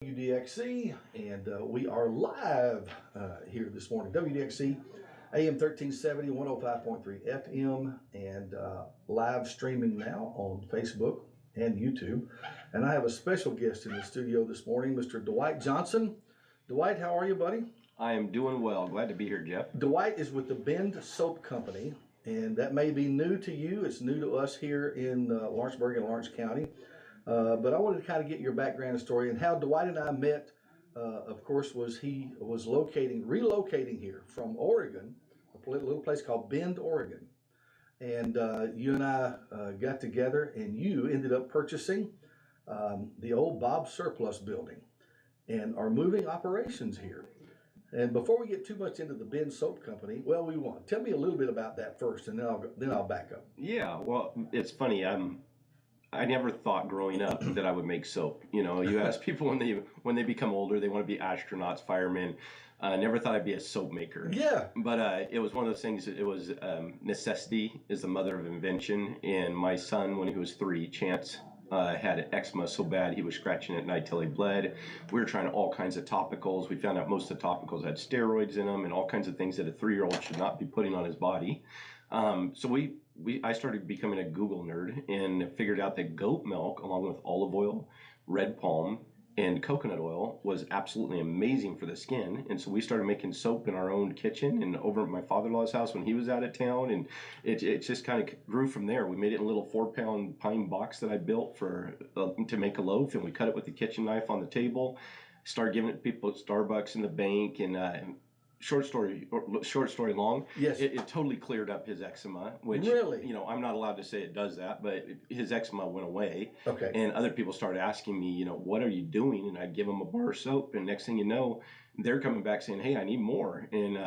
WDXE, and we are live here this morning. WDXE, AM 1370, 105.3 FM, and live streaming now on Facebook and YouTube. And I have a special guest in the studio this morning, Mr. Dwight Johnson. Dwight, how are you, buddy? I am doing well. Glad to be here, Jeff. Dwight is with the Bend Soap Company, and that may be new to you. It's new to us here in Lawrenceburg and Lawrence County. But I wanted to kind of get your background story and how Dwight and I met. Of course, he was relocating here from Oregon, a little place called Bend, Oregon. And you and I got together, and you ended up purchasing the old Bob Surplus building and are moving operations here. And before we get too much into the Bend Soap Company, tell me a little bit about that first, and then I'll back up. Yeah, well, it's funny. I never thought growing up that I would make soap. You know, you ask people when they become older, they want to be astronauts, firemen. I never thought I'd be a soap maker. Yeah. But it was one of those things. It was necessity is the mother of invention. And my son, when he was 3, Chance, had eczema so bad he was scratching at night till he bled. We were trying all kinds of topicals. We found out most of the topicals had steroids in them and all kinds of things that a 3-year-old should not be putting on his body. So I started becoming a Google nerd and figured out that goat milk, along with olive oil, red palm, and coconut oil, was absolutely amazing for the skin. And so we started making soap in our own kitchen and over at my father-in-law's house when he was out of town. And it just kind of grew from there. We made it in a little 4-pound pine box that I built to make a loaf, and we cut it with the kitchen knife on the table. Started giving it to people at Starbucks and the bank, and short story long. Yes. It totally cleared up his eczema, which, really? You know, I'm not allowed to say it does that, but his eczema went away. Okay. And other people started asking me, you know, what are you doing? And I'd give them a bar of soap. And next thing you know, they're coming back saying, hey, I need more. And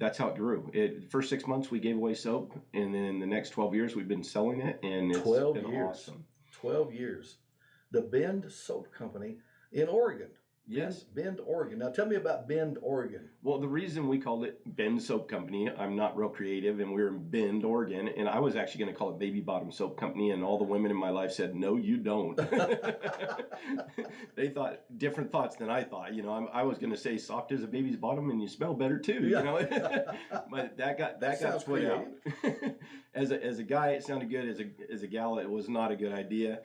that's how it grew. First 6 months, we gave away soap. And then the next 12 years, we've been selling it. And it's 12 been years. Awesome. 12 years. The Bend Soap Company in Oregon. Yes. Bend, Oregon. Now tell me about Bend, Oregon. Well, the reason we called it Bend Soap Company, I'm not real creative, and we were in Bend, Oregon, and I was actually going to call it Baby Bottom Soap Company, and all the women in my life said, no, you don't. They thought different thoughts than I thought. You know, I was going to say soft as a baby's bottom, and you smell better too. Yeah. You know, but that got split out. As a guy, it sounded good. As a gal, it was not a good idea.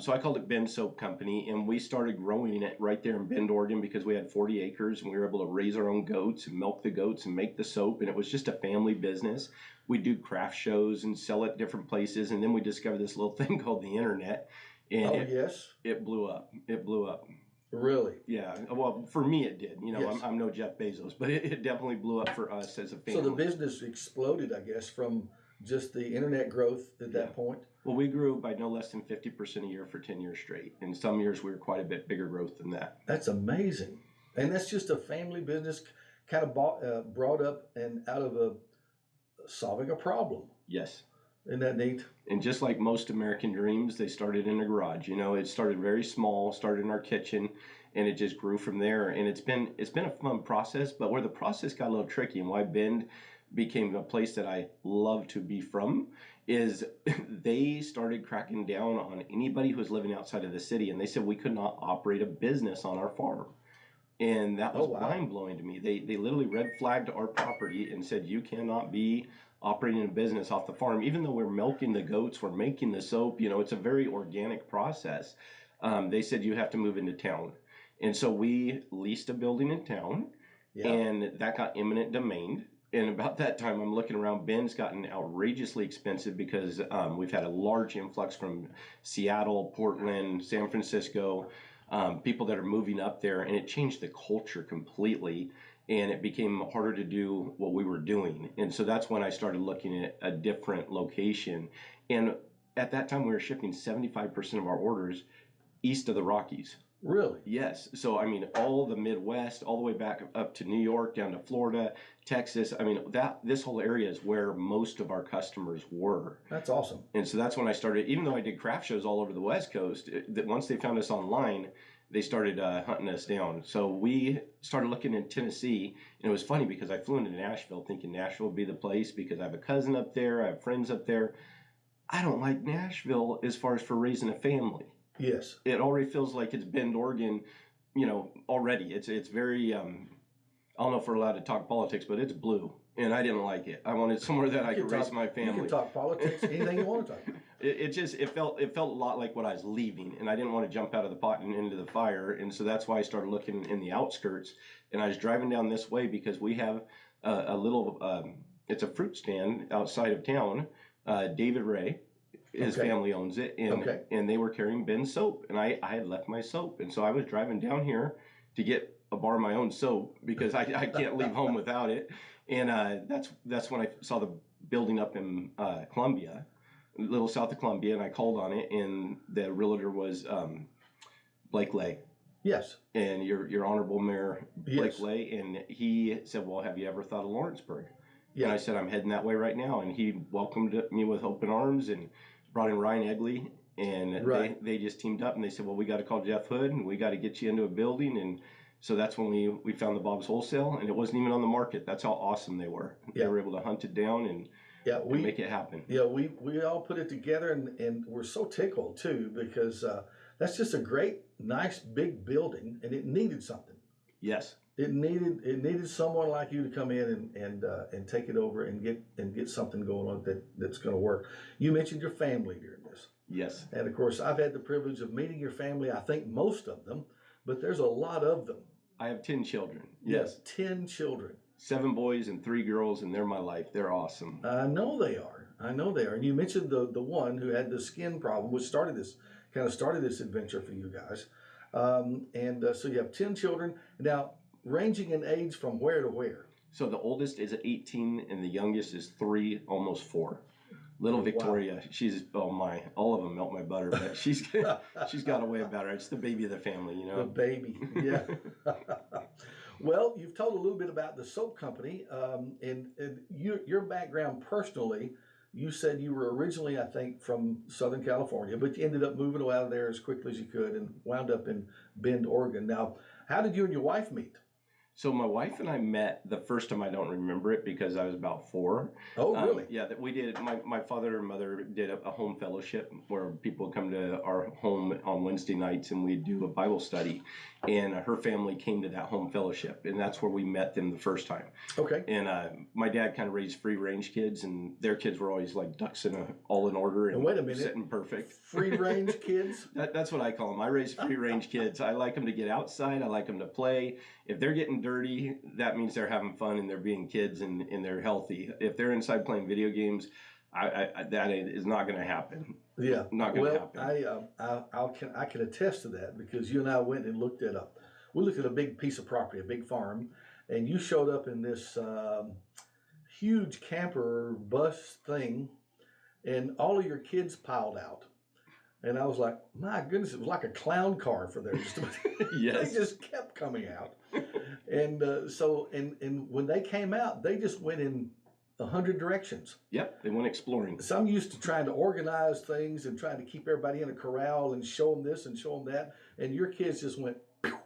So I called it Bend Soap Company, and we started growing it right there in Bend, Oregon, because we had 40 acres, and we were able to raise our own goats and milk the goats and make the soap, and it was just a family business. We do craft shows and sell at different places, and then we discovered this little thing called the internet, and it blew up. It blew up. Really? Yeah. Well, for me it did. You know, yes. I'm no Jeff Bezos, but it definitely blew up for us as a family. So the business exploded, I guess, from just the internet growth at that point? Well, we grew by no less than 50% a year for 10 years straight. And some years we were quite a bit bigger growth than that. That's amazing. And that's just a family business kind of brought up and out of solving a problem. Yes. Isn't that neat? And just like most American dreams, they started in a garage. You know, it started very small, started in our kitchen, and it just grew from there. And it's been a fun process, but where the process got a little tricky and why Bend became a place that I love to be from is they started cracking down on anybody who was living outside of the city, and they said we could not operate a business on our farm. And that was mind-blowing to me. They literally red flagged our property and said you cannot be operating a business off the farm, even though we're milking the goats, we're making the soap, you know, it's a very organic process. They said you have to move into town. And so we leased a building in town, and that got eminent domain. And about that time, I'm looking around, Bend's gotten outrageously expensive because we've had a large influx from Seattle, Portland, San Francisco, people that are moving up there, and it changed the culture completely, and it became harder to do what we were doing. And so that's when I started looking at a different location. And at that time, we were shipping 75% of our orders east of the Rockies. Really? Yes. So, I mean, all the Midwest, all the way back up to New York, down to Florida, Texas. I mean, this whole area is where most of our customers were. That's awesome. And so that's when I started, even though I did craft shows all over the West Coast, that once they found us online, they started hunting us down. So we started looking in Tennessee, and it was funny because I flew into Nashville thinking Nashville would be the place because I have a cousin up there, I have friends up there. I don't like Nashville as far as for raising a family. Yes. It already feels like it's Bend, Oregon, you know, already it's very I don't know if we're allowed to talk politics, but it's blue, and I didn't like it. I wanted somewhere that I could raise my You can family. talk politics, anything you want to talk about. It just it felt a lot like what I was leaving, and I didn't want to jump out of the pot and into the fire, and so that's why I started looking in the outskirts. And I was driving down this way because we have a little it's a fruit stand outside of town. David Ray, his Okay. family owns it, and Okay. and they were carrying Ben's soap, and I had left my soap, and so I was driving down here to get a bar of my own soap because I can't leave home without it, and that's when I saw the building up in Columbia, a little south of Columbia, and I called on it, and the realtor was Blake Lay, Yes. and your honorable mayor Blake Yes. Lay, and he said, well, have you ever thought of Lawrenceburg? And I Yeah. said, I'm heading that way right now. And he welcomed me with open arms and brought in Ryan Egley. And Right. they just teamed up and they said, well, we got to call Jeff Hood and we got to get you into a building. And so that's when we found the Bob's Wholesale, and it wasn't even on the market. That's how awesome they were. They Yeah. were able to hunt it down and Yeah. make it happen. Yeah, we all put it together, and we're so tickled too because that's just a great, nice, big building, and it needed something. Yes. It needed someone like you to come in and take it over and get something going on that's going to work. You mentioned your family during this, Yes. and of course, I've had the privilege of meeting your family. I think most of them, but there's a lot of them. I have 10 children. Yes, 10 children. 7 boys and 3 girls, and they're my life. They're awesome. I know they are. I know they are. And you mentioned the one who had the skin problem, which started this adventure for you guys. So you have 10 children now, ranging in age from where to where? So the oldest is 18, and the youngest is 3, almost 4. Little Wow. Victoria, she's all of them melt my butter, but she's got a way about her. It's the baby of the family, you The know. baby, yeah. Well, you've told a little bit about the soap company, and your background personally. You said you were originally, I think, from Southern California, but you ended up moving out of there as quickly as you could and wound up in Bend, Oregon. Now, how did you and your wife meet? So my wife and I met the first time. I don't remember it because I was about 4. Oh, really? Yeah, that we did. My father and mother did a home fellowship where people would come to our home on Wednesday nights and we'd do a Bible study. And her family came to that home fellowship, and that's where we met them the first time. Okay. And my dad kind of raised free range kids, and their kids were always like ducks all in order and And wait a minute. sitting perfect. Free range kids? That's what I call them. I raise free range kids. I like them to get outside. I like them to play. If they're getting dirty, that means they're having fun and they're being kids and they're healthy. If they're inside playing video games, that is not going to happen. Yeah. Not going to happen. I can attest to that because you and I went and looked at a big piece of property, a big farm, and you showed up in this huge camper bus thing, and all of your kids piled out. And I was like, my goodness, it was like a clown car for there. Yes. They just kept coming out. And and when they came out, they just went in 100 directions. Yep, they went exploring. So I'm used to trying to organize things and trying to keep everybody in a corral and show them this and show them that. And your kids just went, pew,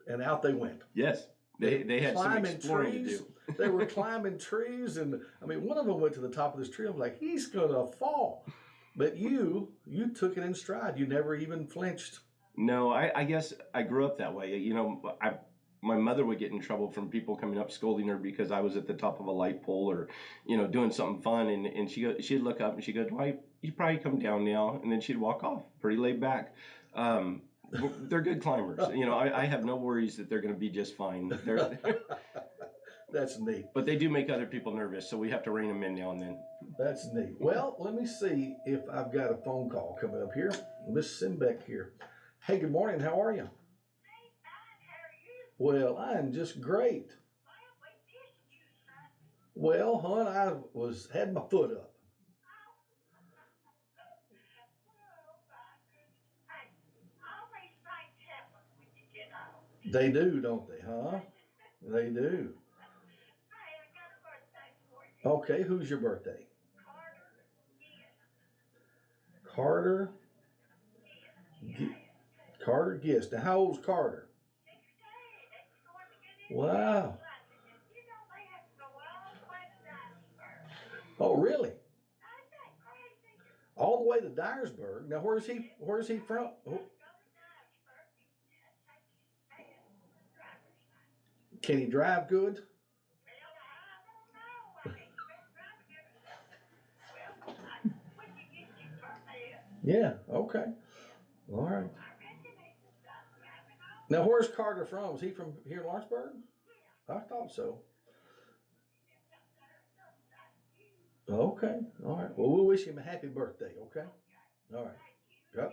and out they went. Yes, they had some exploring trees. to do. They were climbing trees, and I mean, one of them went to the top of this tree. I'm like, he's gonna fall. But you took it in stride. You never even flinched. No, I guess I grew up that way. You know, my mother would get in trouble from people coming up scolding her because I was at the top of a light pole or, you know, doing something fun. And she'd look up and she'd go, Dwight, you probably come down now. And then she'd walk off pretty laid back. They're good climbers. You know, I have no worries that they're going to be just fine. That's neat. But they do make other people nervous, so we have to rein them in now and then. That's neat. Well, let me see if I've got a phone call coming up here. Miss Simbeck here. Hey, good morning. How are you? Well, I am just great. Well, hon, I had my foot up. They do, don't they, huh? They do. Okay, who's your birthday? Carter. Carter Gist. Now, how old's Carter? Wow. Oh, really? All the way to Dyersburg. Now, where's he from? Can he drive good? Yeah, okay. All right. Now, where's Carter from? Is he from here in Lawrenceburg? I thought so. Okay. All right. Well, we'll wish him a happy birthday, okay? All right. Yep.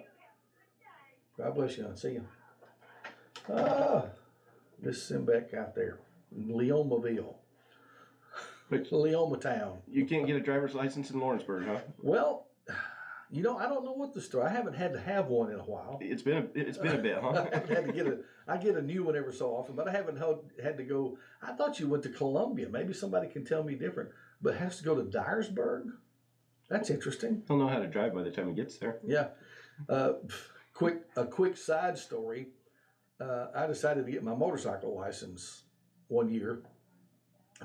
God bless you. I'll see you. Ah, let's send back out there. Leomaville. But Leoma town. you can't get a driver's license in Lawrenceburg, huh? Well, I don't know what the story. I haven't had to have one in a while. It's been a bit, huh? I haven't had to get I get a new one every so often, but I haven't had to go. I thought you went to Columbia. Maybe somebody can tell me different. But has to go to Dyersburg? That's interesting. He'll know how to drive by the time he gets there. Yeah. A quick side story. I decided to get my motorcycle license one year,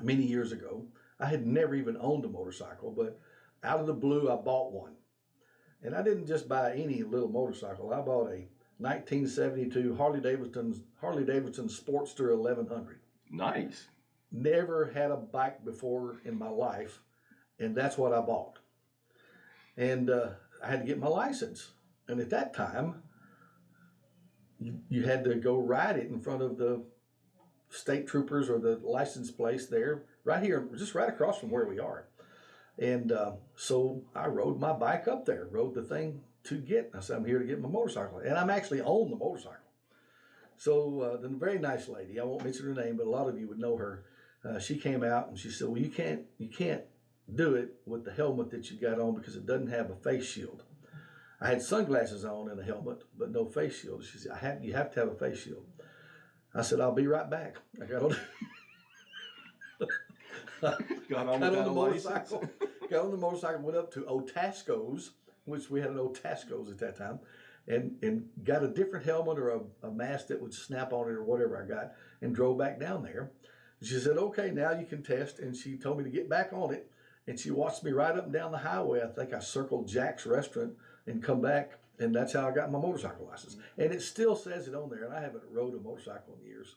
many years ago. I had never even owned a motorcycle, but out of the blue, I bought one. And I didn't just buy any little motorcycle. I bought a 1972 Harley Davidson Sportster 1100. Nice. Never had a bike before in my life, and that's what I bought. And I had to get my license. And at that time, you had to go ride it in front of the state troopers or the license place there, right here, just right across from where we are. And so I rode my bike up there, rode the thing to get. I said, I'm here to get my motorcycle. And I'm actually on the motorcycle. So the very nice lady, I won't mention her name, but a lot of you would know her. She came out and she said, well, you can't do it with the helmet that you got on because it doesn't have a face shield. I had sunglasses on and a helmet, but no face shield. She said, you have to have a face shield. I said, I'll be right back. I got on, got on the motorcycle. Got on the motorcycle, went up to Otasco's, which we had an Otasco's at that time, and got a different helmet or a mask that would snap on it or whatever I got, and drove back down there. She said, okay, now you can test. And she told me to get back on it. And she watched me right up and down the highway. I think I circled Jack's restaurant and come back. And that's how I got my motorcycle license. And it still says it on there. And I haven't rode a motorcycle in years.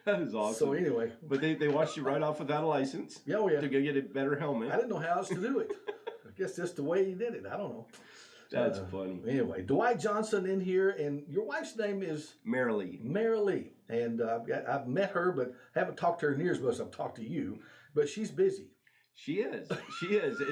That is awesome. So anyway. But they watched you right off without a license. Yeah, yeah. To go get a better helmet. I didn't know how else to do it. I guess that's the way he did it. I don't know. That's funny. Anyway, Dwight Johnson in here, and your wife's name is Marilee. Marilee, and I've met her, but haven't talked to her in years. But I've talked to you, but she's busy. She is. She is.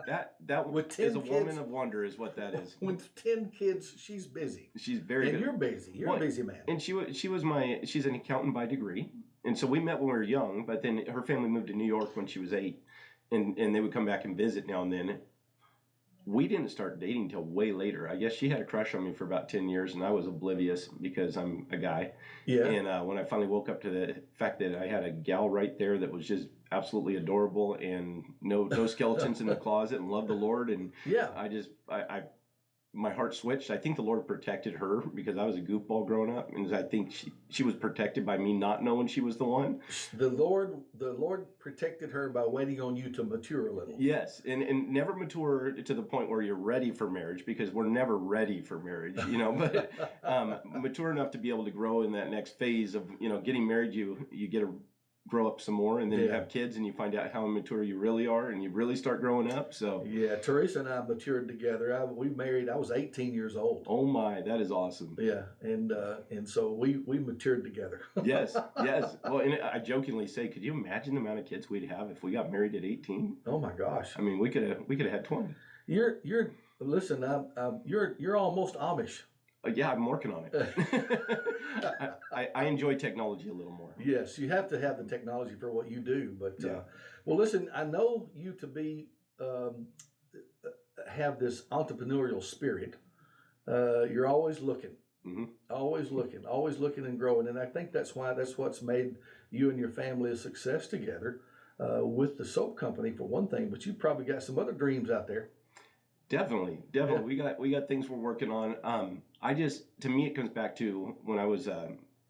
That With is 10 a kids, woman of wonder, is what that is. With 10 kids, she's busy. She's very. And good. you're busy. You're a busy man. And she's an accountant by degree, and so we met when we were young. But then her family moved to New York when she was 8, and they would come back and visit now and then. We didn't start dating until way later. I guess she had a crush on me for about 10 years, and I was oblivious because I'm a guy. Yeah. And when I finally woke up to the fact that I had a gal right there that was just absolutely adorable and no skeletons in the closet and loved the Lord, and yeah, I my heart switched. I think the Lord protected her because I was a goofball growing up, and I think she was protected by me not knowing she was the one. The Lord protected her by waiting on you to mature a little. Yes, and never mature to the point where you're ready for marriage, because we're never ready for marriage, but mature enough to be able to grow in that next phase of, getting married. You get to grow up some more, and then you have kids and you find out how immature you really are, and you really start growing up. So yeah, Teresa and I matured together. We married, I was 18 years old. Oh my, that is awesome. Yeah, and so we matured together. Yes. Well, and I jokingly say, could you imagine the amount of kids we'd have if we got married at 18? Oh my gosh. I mean, we could have had 20. Listen, you're almost Amish. Yeah, I'm working on it. I enjoy technology a little more. Yes, you have to have the technology for what you do. But well, listen, I know you to be have this entrepreneurial spirit. You're always looking, always looking and growing, and I think that's what's made you and your family a success together with the soap company for one thing. But you've probably got some other dreams out there. Definitely. Yeah. We got things we're working on. To me, it comes back to when I was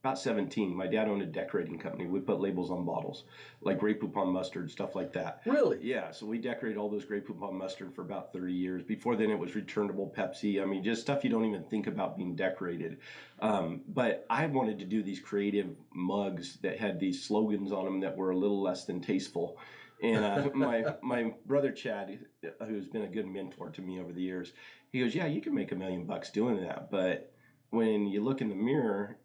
about 17. My dad owned a decorating company. We put labels on bottles, like Grey Poupon mustard, stuff like that. Really? Yeah, so we decorated all those Grey Poupon mustard for about 30 years. Before then, it was returnable Pepsi. I mean, just stuff you don't even think about being decorated. But I wanted to do these creative mugs that had these slogans on them that were a little less than tasteful. And my brother Chad, who's been a good mentor to me over the years, he goes, "Yeah, you can make $1 million doing that, but when you look in the mirror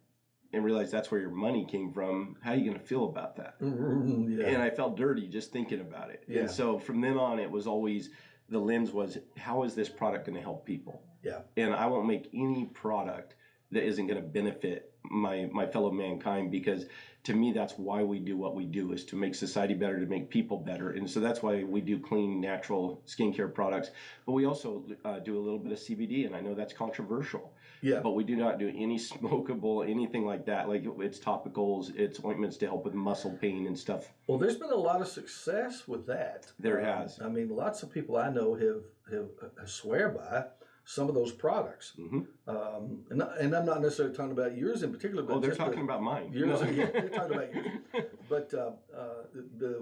and realize that's where your money came from, how are you going to feel about that?" Yeah. And I felt dirty just thinking about it. Yeah. And so from then on, it was always, the lens was, how is this product going to help people? Yeah. And I won't make any product that isn't going to benefit my fellow mankind, because to me, that's why we do what we do, is to make society better, to make people better. And so that's why we do clean, natural skincare products. But we also do a little bit of CBD, and I know that's controversial. Yeah. But we do not do any smokable, anything like that. Like, it's topicals, it's ointments to help with muscle pain and stuff. Well, there's been a lot of success with that. There has. I mean, lots of people I know have swear by some of those products. And I'm not necessarily talking about yours in particular. But they're talking about mine. Yours, yeah, they're talking about yours. But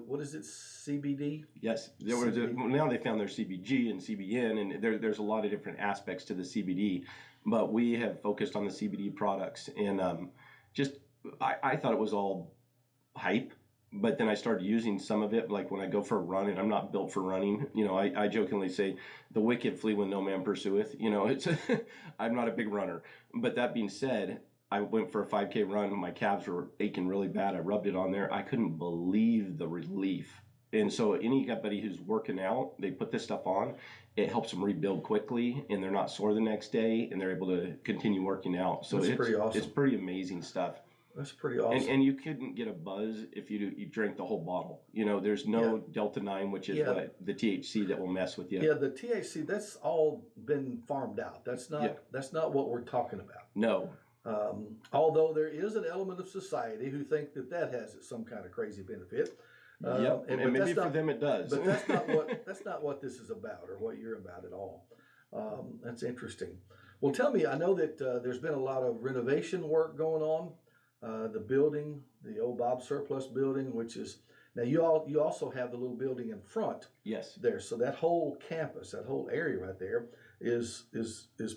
what is it, CBD? Yes. Now they found their CBG and CBN, and there's a lot of different aspects to the CBD. But we have focused on the CBD products, and I thought it was all hype. But then I started using some of it, like when I go for a run, and I'm not built for running. You know, I jokingly say, the wicked flee when no man pursueth. You know, it's I'm not a big runner. But that being said, I went for a 5K run. My calves were aching really bad. I rubbed it on there. I couldn't believe the relief. And so anybody who's working out, they put this stuff on. It helps them rebuild quickly, and they're not sore the next day, and they're able to continue working out. So it's pretty awesome. It's pretty amazing stuff. That's pretty awesome. And you couldn't get a buzz if you drank the whole bottle. You know, there's no Delta 9, which is what the THC that will mess with you. Yeah, the THC, that's all been farmed out. That's not what we're talking about. No. Although there is an element of society who think that has some kind of crazy benefit. And maybe for them it does. But that's not what this is about, or what you're about at all. That's interesting. Well, tell me, I know that there's been a lot of renovation work going on. The building, the old Bob Surplus building, which is now you also have the little building in front. Yes. There, so that whole campus, that whole area right there, is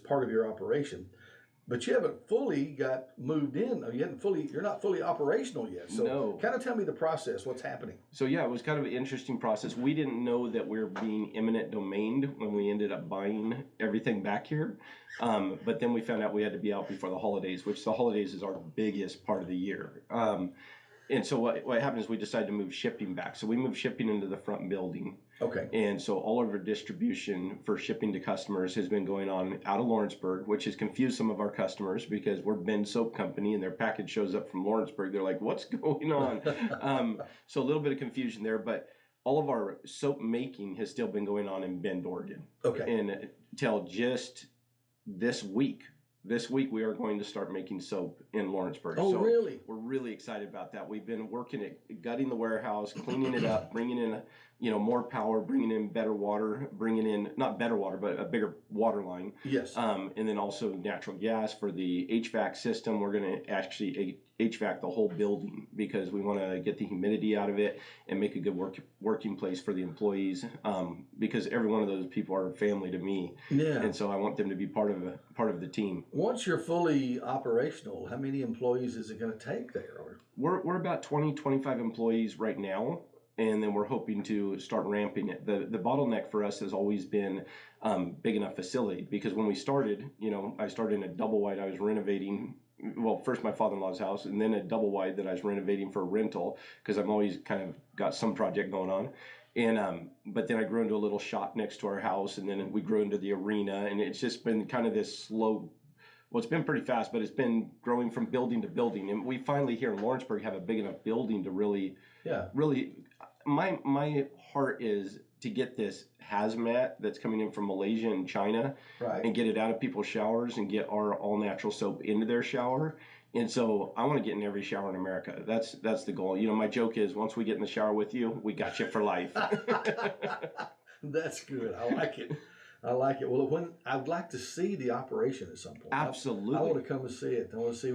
part of your operation. But you haven't fully got moved in. You're not fully operational yet. So no. Kind of tell me the process, what's happening. So yeah, it was kind of an interesting process. We didn't know that we were being eminent domained when we ended up buying everything back here. But then we found out we had to be out before the holidays, which the holidays is our biggest part of the year. And so what happened is we decided to move shipping back. So we moved shipping into the front building. Okay. And so all of our distribution for shipping to customers has been going on out of Lawrenceburg, which has confused some of our customers, because we're Ben Soap Company and their package shows up from Lawrenceburg. They're like, what's going on? So a little bit of confusion there, but all of our soap making has still been going on in Bend, Oregon. Okay. And until just this week. This week we are going to start making soap in Lawrenceburg. Oh, so really? We're really excited about that. We've been working at gutting the warehouse, cleaning it up, bringing in more power, bringing in better water, bringing in not better water, but a bigger water line. Yes. And then also natural gas for the HVAC system. We're going to actually HVAC the whole building, because we want to get the humidity out of it and make a good working place for the employees. Because every one of those people are family to me. Yeah. And so I want them to be part of the team. Once you're fully operational, how many employees is it going to take there? We're about 25 employees right now. And then we're hoping to start ramping it. The bottleneck for us has always been big enough facility, because when we started, I started in a double wide. I was renovating, well, first my father-in-law's house, and then a double wide that I was renovating for a rental, because I'm always kind of got some project going on. And but then I grew into a little shop next to our house, and then we grew into the arena, and it's just been kind of this slow. Well, it's been pretty fast, but it's been growing from building to building, and we finally here in Lawrenceburg have a big enough building to really. My heart is to get this hazmat that's coming in from Malaysia and China, right, and get it out of people's showers and get our all natural soap into their shower. And so I want to get in every shower in America. That's the goal. My joke is, once we get in the shower with you, we got you for life. That's good. I like it. I like it. Well, when I'd like to see the operation at some point. Absolutely. I want to come and see it. I want to see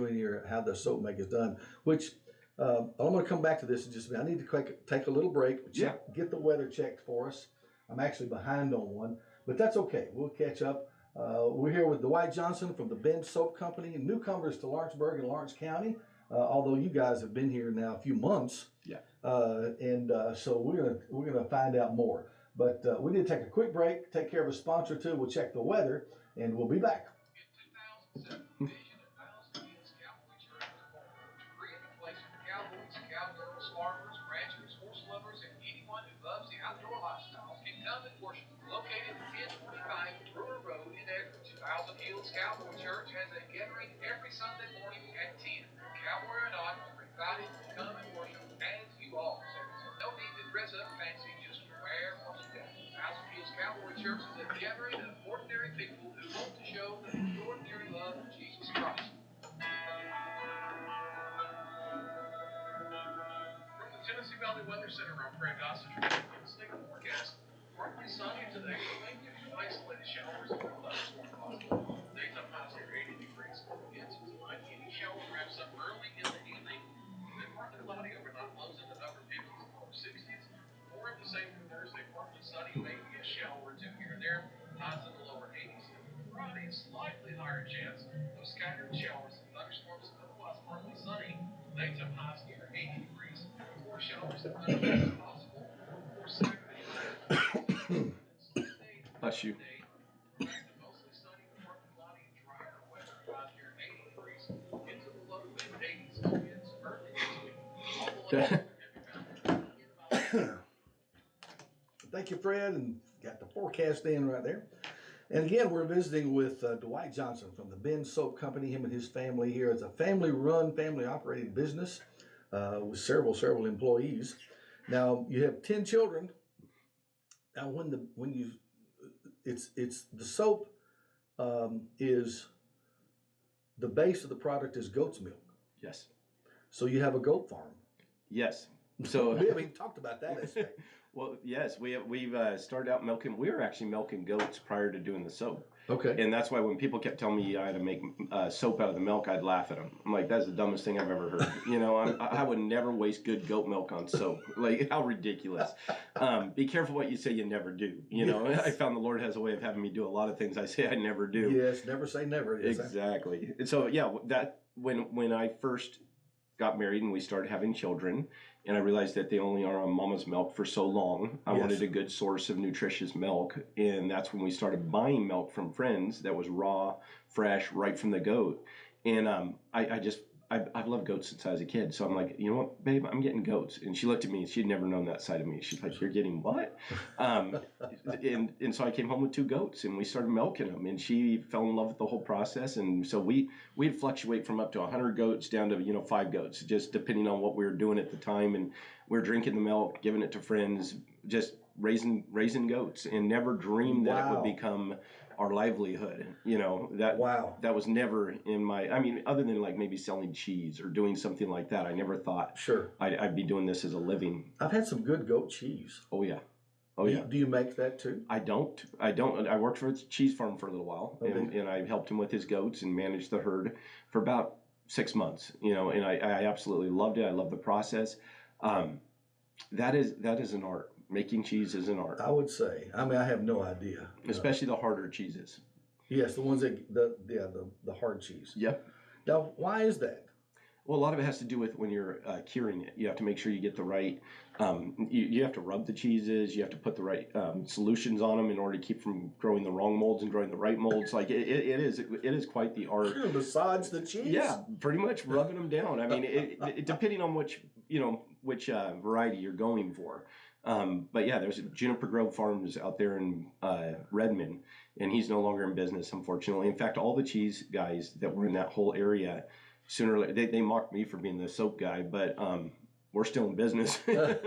how the soap make is done. Which I'm going to come back to this in just a minute. I need to take a little break. Get the weather checked for us. I'm actually behind on one, but that's okay. We'll catch up. We're here with Dwight Johnson from the Bend Soap Company, newcomers to Lawrenceburg and Lawrence County. Although you guys have been here now a few months, so we're gonna find out more. But we need to take a quick break, take care of a sponsor too. We'll check the weather, and we'll be back. In 2007, vision of Thousand Hills Cowboy Church was born to create a place for cowboys, cowgirls, farmers, ranchers, horse lovers, and anyone who loves the outdoor lifestyle can come and worship. Located at 1025 Brewer Road in Edwards, Thousand Hills Cowboy Church has a gathering every Sunday morning at 10. Cowboy or not, you're invited to come and worship as you are. So no need to dress up fancy, just wear what you got. Thousand Hills Cowboy Church is a gathering of ordinary people who want to show the extraordinary love of Jesus Christ. From the Tennessee Valley Weather Center, I'm Craig Gossett. State forecast. Partly sunny today, but maybe a few isolated showers and thunderstorms possible. Daytime highs near 80 degrees. Winds tonight, any shower wraps up early in the evening. Then partly cloudy overnight, lows in the upper 50s and lower 60s. More of the same for Thursday, partly sunny, maybe a shower or two here and there. Highs in the lower 80s. Friday, slightly higher chance of scattered showers and thunderstorms, otherwise partly sunny. Daytime highs near 80 degrees. More showers and thunderstorms possible. For Saturday. Bless you. Thank you, Fred, and got the forecast in right there. And again, we're visiting with Dwight Johnson from the Bend Soap Company. Him and his family here. It's a family-run, family-operated business with several employees. Now you have 10 children. Now, it's the soap is the base of the product is goat's milk. Yes. So you have a goat farm. Yes. So we haven't even talked about that aspect. Well, yes, we've started out milking. We were actually milking goats prior to doing the soap. Okay. And that's why when people kept telling me I had to make soap out of the milk, I'd laugh at them. I'm like, that's the dumbest thing I've ever heard. You know, I would never waste good goat milk on soap. Like, how ridiculous. Be careful what you say you never do. You know, I found the Lord has a way of having me do a lot of things I say I never do. Yes, never say never. Exactly. And so, yeah, that when I first got married and we started having children, and I realized that they only are on mama's milk for so long. I wanted a good source of nutritious milk, and that's when we started buying milk from friends that was raw, fresh, right from the goat. And I've loved goats since I was a kid. So I'm like, you know what, babe, I'm getting goats. And she looked at me and she'd never known that side of me. She's like, you're getting what? And so I came home with 2 goats and we started milking them. And she fell in love with the whole process. And so we'd fluctuate from up to 100 goats down to, 5 goats, just depending on what we were doing at the time. And we're drinking the milk, giving it to friends, just raising goats, and never dreamed that it would become our livelihood. That was never in my, other than like maybe selling cheese or doing something like that, I never thought I'd be doing this as a living. I've had some good goat cheese. Oh yeah. Oh yeah. Do you make that too? I don't. I worked for a cheese farm for a little while, and I helped him with his goats and managed the herd for about 6 months, and I absolutely loved it. I love the process. That is an art. Making cheese is an art. I would say. I have no idea. Especially the harder cheeses. Yes, the ones that the hard cheese. Yep. Now, why is that? Well, a lot of it has to do with when you're curing it. You have to make sure you get the right. You have to rub the cheeses. You have to put the right solutions on them in order to keep from growing the wrong molds and growing the right molds. Like it is quite the art. Besides the cheese. Yeah, pretty much rubbing them down. It depending on which variety you're going for. But yeah, there's Juniper Grove Farms out there in Redmond, and he's no longer in business, unfortunately. In fact, all the cheese guys that were in that whole area, sooner or later, they mocked me for being the soap guy, but we're still in business. So.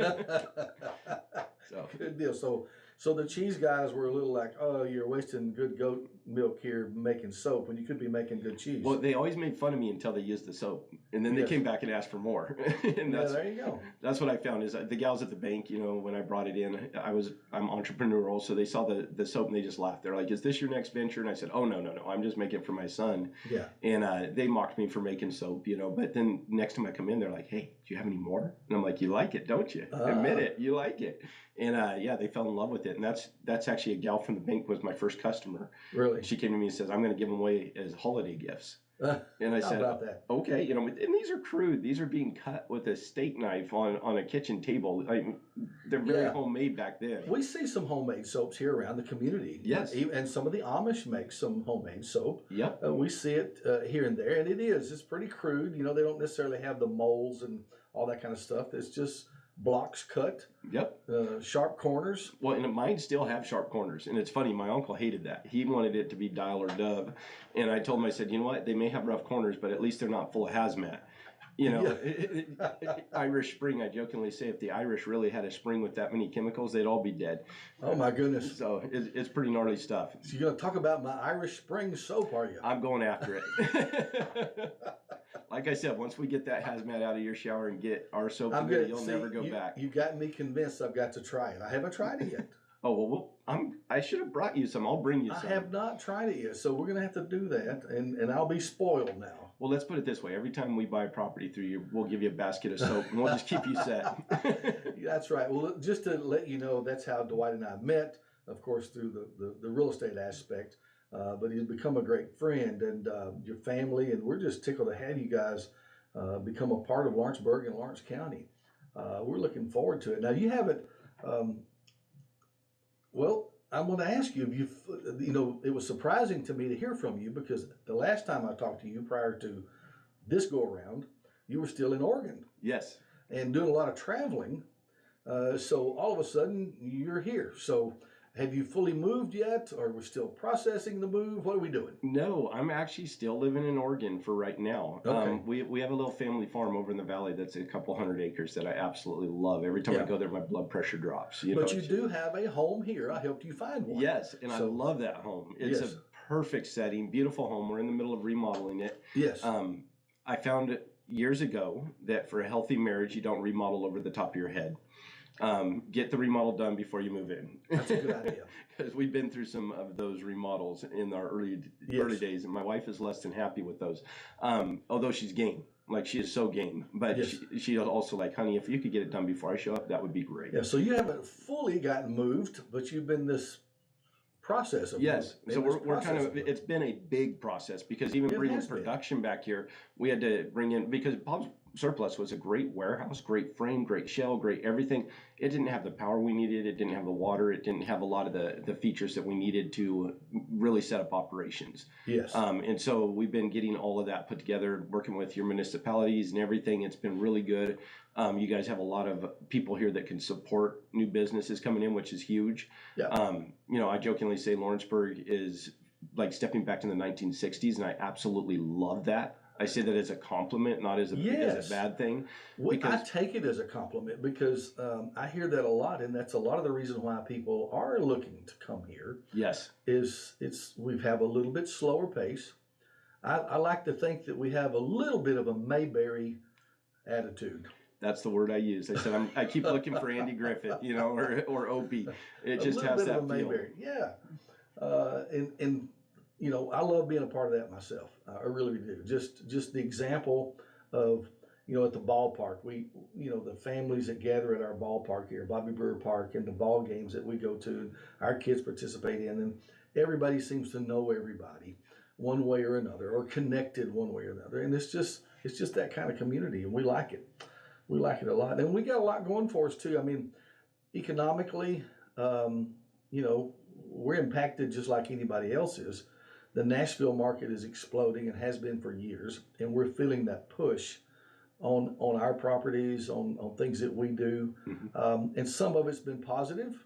Good deal. So the cheese guys were a little like, oh, you're wasting good goat milk here making soap when you could be making good cheese. Well, they always made fun of me until they used the soap, and then they Yes. came back and asked for more. And Yeah, there you go. that's what I found is the gals at the bank. You know, when I brought it in, I'm entrepreneurial, so they saw the soap and they just laughed. They're like, "Is this your next venture?" And I said, "Oh, no, I'm just making it for my son." Yeah. And they mocked me for making soap, you know. But then next time I come in, they're like, "Hey, do you have any more?" And I'm like, "You like it, don't you? Admit it, you like it." And yeah, they fell in love with it. And that's actually a gal from the bank was my first customer. Really? She came to me and says, "I'm going to give them away as holiday gifts." And I How said, about that? "Okay, you know." And these are crude. These are being cut with a steak knife on a kitchen table. They're very Yeah. homemade back then. We see some homemade soaps here around the community. Yes. And some of the Amish make some homemade soap. Yep. We see it here and there, and it's pretty crude. You know, they don't necessarily have the molds and all that kind of stuff. It's just blocks cut, Yep. sharp corners. Well, and mine still have sharp corners. And it's funny, my uncle hated that. He wanted it to be dial or dove. And I told him, I said, "You know what? They may have rough corners, but at least they're not full of hazmat." You know, Irish Spring, I jokingly say, if the Irish really had a spring with that many chemicals, they'd all be dead. Oh, my goodness. So it's pretty gnarly stuff. So you're going to talk about my Irish Spring soap, are you? I'm going after it. Like I said, once we get that hazmat out of your shower and get our soap I'm together, good. you'll See, never go back. You got me convinced I've got to try it. I haven't tried it yet. Oh, well, I should have brought you some. I'll bring you I some. have not tried it yet, so we're going to have to do that, and I'll be spoiled now. Well, let's put it this way. Every time we buy a property through you, we'll give you a basket of soap, and we'll just keep you set. That's right. Well, just to let you know, that's how Dwight and I met, of course, through the real estate aspect. But he's become a great friend, and your family, and we're just tickled to have you guys become a part of Lawrenceburg and Lawrence County. We're looking forward to it. Now, you haven't, well, I'm going to ask you, it was surprising to me to hear from you because the last time I talked to you prior to this go around, you were still in Oregon. Yes. And doing a lot of traveling. So all of a sudden you're here. So have you fully moved yet, or we're still processing the move? What are we doing? No, I'm actually still living in Oregon for right now. Okay. We have a little family farm over in the valley that's a couple hundred acres that I absolutely love. Every time I go there, my blood pressure drops. But you do have a home here. I helped you find one. Yes, and I love that home. It's a perfect setting, beautiful home. We're in the middle of remodeling it. Yes. I found years ago that for a healthy marriage, you don't remodel over the top of your head. Get the remodel done before you move in. That's a good idea. Because we've been through some of those remodels in our early days, and my wife is less than happy with those. Although she's game, like she is so game, but she also like, "Honey, if you could get it done before I show up, that would be great." Yeah. So you haven't fully gotten moved, but you've been this process of So we're kind of, it's been a big process because even bringing production back here, we had to bring in, because Bob's Surplus was a great warehouse, great frame, great shell, great everything. It didn't have the power we needed. It didn't have the water. It didn't have a lot of the features that we needed to really set up operations. Yes. And so we've been getting all of that put together, working with your municipalities and everything. It's been really good. You guys have a lot of people here that can support new businesses coming in, which is huge. Yeah. I jokingly say Lawrenceburg is like stepping back to the 1960s, and I absolutely love that. I say that as a compliment, not as a bad thing. I take it as a compliment because I hear that a lot, and that's a lot of the reason why people are looking to come here. Yes. We have a little bit slower pace. I like to think that we have a little bit of a Mayberry attitude. That's the word I use. I said I keep looking for Andy Griffith, or Opie. It just has that feel. Mayberry. Yeah. I love being a part of that myself. I really do. Just the example of, at the ballpark, the families that gather at our ballpark here, Bobby Brewer Park, and the ball games that we go to, and our kids participate in, and everybody seems to know everybody one way or another, or connected one way or another. And it's just that kind of community, and we like it. We like it a lot. And we got a lot going for us too. I mean, economically, we're impacted just like anybody else is. The Nashville market is exploding and has been for years, and we're feeling that push on our properties, on things that we do. Mm-hmm. And some of it's been positive,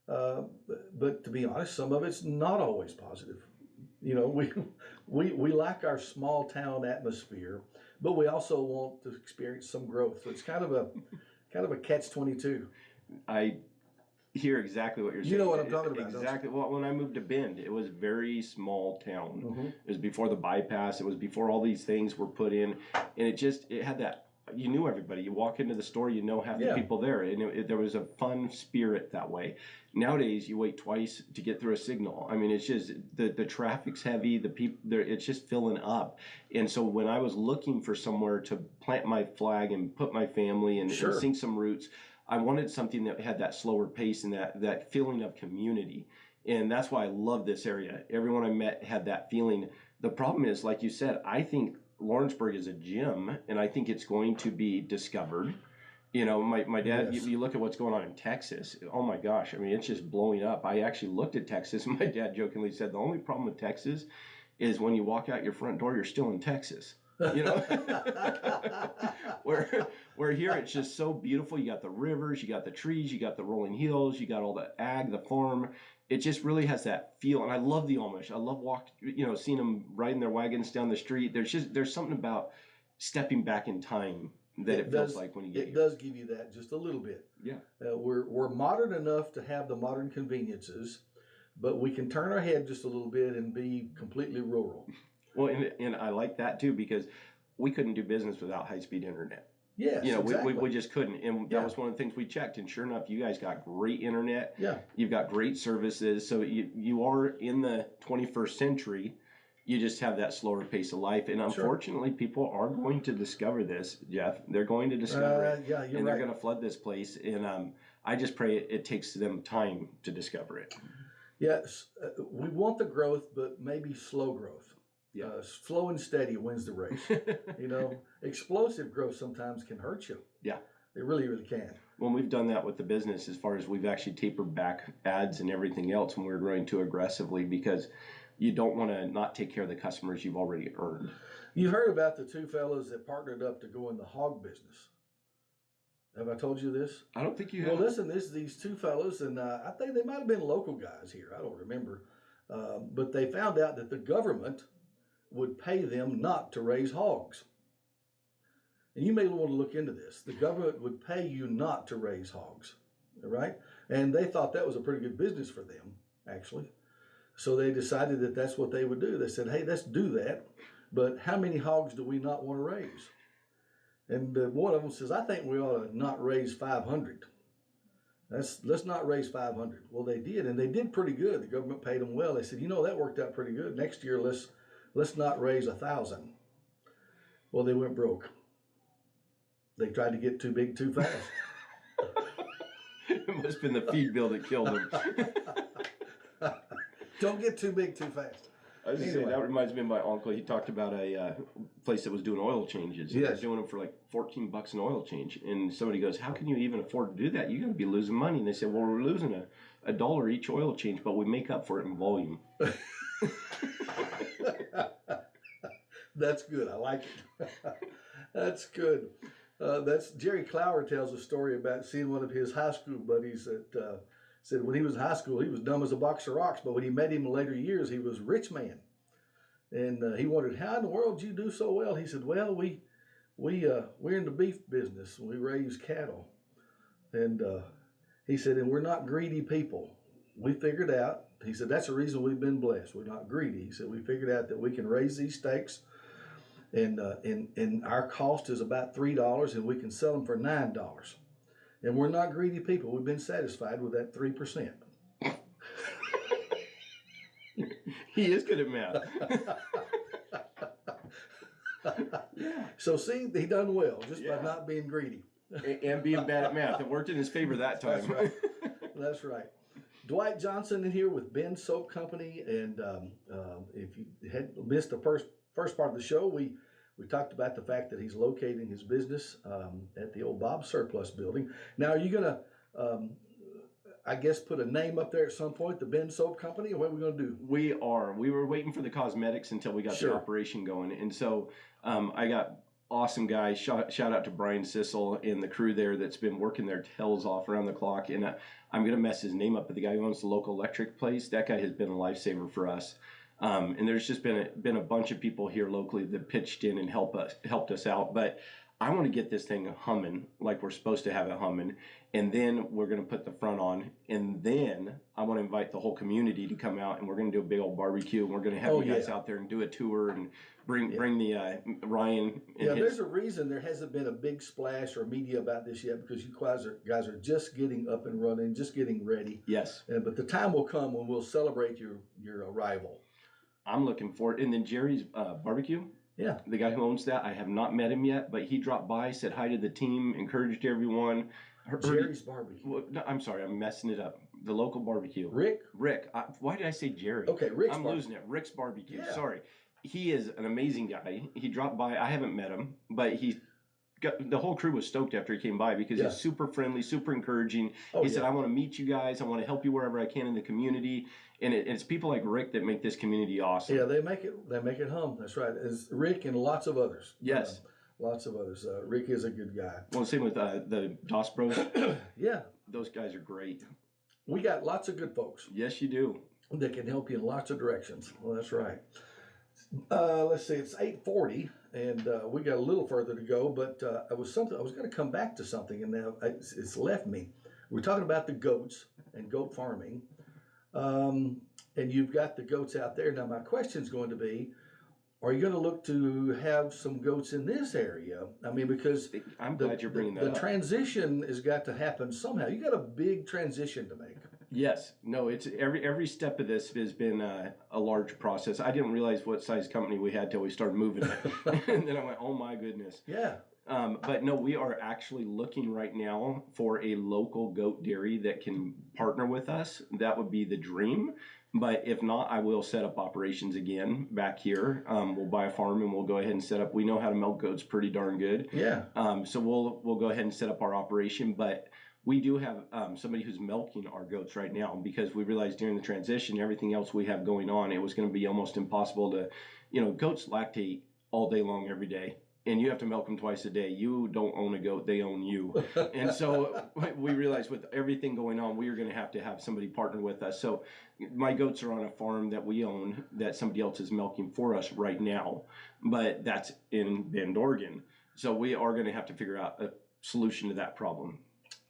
but to be honest, some of it's not always positive. We like our small town atmosphere, but we also want to experience some growth. So it's kind of a catch-22. hear exactly what you're saying. You know what I'm talking about, Exactly. Well, when I moved to Bend, it was a very small town. Mm-hmm. It was before the bypass. It was before all these things were put in, and it had that. You knew everybody. You walk into the store, you know half the people there, and there was a fun spirit that way. Nowadays, you wait twice to get through a signal. I mean, it's just the traffic's heavy. The people there, it's just filling up. And so when I was looking for somewhere to plant my flag and put my family and sink some roots, I wanted something that had that slower pace and that feeling of community. And that's why I love this area. Everyone I met had that feeling. The problem is, like you said, I think Lawrenceburg is a gem, and I think it's going to be discovered. You know, my dad, you look at what's going on in Texas. Oh my gosh, I mean, it's just blowing up. I actually looked at Texas, and my dad jokingly said, the only problem with Texas is when you walk out your front door, you're still in Texas. You know, where here it's just so beautiful. You got the rivers, you got the trees, you got the rolling hills, you got all the ag, the farm. It just really has that feel, and I love the Amish. I love seeing them riding their wagons down the street. There's something about stepping back in time that it feels like when you get here. It does give you that just a little bit. Yeah, we're modern enough to have the modern conveniences, but we can turn our head just a little bit and be completely rural. Well, and I like that too, because we couldn't do business without high-speed internet. Yes, exactly. we just couldn't. And that was one of the things we checked. And sure enough, you guys got great internet. Yeah. You've got great services. So you are in the 21st century. You just have that slower pace of life. And unfortunately, people are going to discover this, Jeff. They're going to discover it. Yeah, you're and they're going to flood this place. And I just pray it takes them time to discover it. Yes. We want the growth, but maybe slow growth. Yeah. Slow and steady wins the race. You know, explosive growth sometimes can hurt you. Yeah. It really, really can. Well, we've done that with the business as far as we've actually tapered back ads and everything else when we're growing too aggressively, because you don't want to not take care of the customers you've already earned. You heard about the two fellows that partnered up to go in the hog business. Have I told you this? I don't think you have. Well, listen, these two fellows, and I think they might have been local guys here. I don't remember. But they found out that the government would pay them not to raise hogs. And you may want to look into this. The government would pay you not to raise hogs, all right? And they thought that was a pretty good business for them, actually. So they decided that that's what they would do. They said, hey, let's do that, but how many hogs do we not want to raise? And one of them says, I think we ought to not raise 500. Let's not raise 500. Well, they did, and they did pretty good. The government paid them well. They said, you know, that worked out pretty good. Next year, let's not raise 1,000. Well, they went broke. They tried to get too big too fast. It must have been the feed bill that killed them. Don't get too big too fast. I was just saying, that reminds me of my uncle. He talked about a place that was doing oil changes. Yes. They were doing them for like $14 an oil change. And somebody goes, how can you even afford to do that? You're going to be losing money. And they said, well, we're losing a dollar each oil change, but we make up for it in volume. That's good. I like it. That's good. That's Jerry Clower tells a story about seeing one of his high school buddies that said when he was in high school, he was dumb as a box of rocks, but when he met him in later years, he was a rich man. And he wondered, how in the world did you do so well? He said, well, we're in the beef business. We raise cattle. And he said, and we're not greedy people. We figured out, he said, that's the reason we've been blessed. We're not greedy. He said, we figured out that we can raise these steaks, and our cost is about $3, and we can sell them for $9. And we're not greedy people. We've been satisfied with that 3%. He is good at math. So see, he done well just by not being greedy. And being bad at math. It worked in his favor that time. That's right. That's right. Dwight Johnson in here with Ben Soap Company. And if you had missed the first part of the show, we talked about the fact that he's locating his business at the old Bob Surplus building. Now, are you going to, I guess, put a name up there at some point, the Ben Soap Company, or what are we going to do? We are. We were waiting for the cosmetics until we got the operation going. And so I got awesome guys. Shout out to Brian Sissel and the crew there that's been working their tails off around the clock. And I'm going to mess his name up, but the guy who owns the local electric place, that guy has been a lifesaver for us. And there's just been a bunch of people here locally that pitched in and helped us out. But I want to get this thing humming like we're supposed to have it humming, and then we're going to put the front on, and then I want to invite the whole community to come out, and we're going to do a big old barbecue, and we're going to have Oh, you guys yeah. out there and do a tour and bring Yeah. bring the Ryan and Yeah, his. there's a reason there hasn't been a big splash or media about this yet, because you guys are just getting up and running, just getting ready. Yes, But the time will come when we'll celebrate your arrival. I'm looking forward. And then Jerry's barbecue. Yeah. The guy who owns that, I have not met him yet, but he dropped by, said hi to the team, encouraged everyone. Jerry's barbecue. Well, no, I'm sorry, I'm messing it up. The local barbecue. Rick? Why did I say Jerry? Okay, Rick's I'm barbecue. losing it. Rick's barbecue. Yeah. Sorry. He is an amazing guy. He dropped by. I haven't met him, but the whole crew was stoked after he came by because Yeah. he's super friendly, super encouraging. Oh, He said, yeah. I want to meet you guys. I want to help you wherever I can in the community. And it's people like Rick that make this community awesome. Yeah, they make it hum. That's right. It's Rick and lots of others. Yes. Lots of others. Rick is a good guy. Well, same with the DOS Bros. Yeah. Those guys are great. We got lots of good folks Yes, you do. that can help you in lots of directions. Well, that's right. Let's see, it's 8:40, and we got a little further to go. But I was going to come back to something, and now it's left me. We're talking about the goats and goat farming, and you've got the goats out there. Now, my question's going to be: are you going to look to have some goats in this area? I mean, because I'm glad you're bringing that the up. transition has got to happen somehow. You got a big transition to make. Yes, no, it's every step of this has been a large process. I didn't realize what size company we had till we started moving it, and then I went, oh my goodness. Yeah. But no, we are actually looking right now for a local goat dairy that can partner with us. That would be the dream. But if not, I will set up operations again back here. We'll buy a farm and we'll go ahead and set up. We know how to milk goats pretty darn good. Yeah. So we'll go ahead and set up our operation. But we do have somebody who's milking our goats right now because we realized during the transition, everything else we have going on, it was going to be almost impossible to, goats lactate all day long every day. And you have to milk them twice a day. You don't own a goat, they own you. And so we realized with everything going on, we were going to have somebody partner with us. So my goats are on a farm that we own that somebody else is milking for us right now. But that's in Bend, Oregon. So we are going to have to figure out a solution to that problem.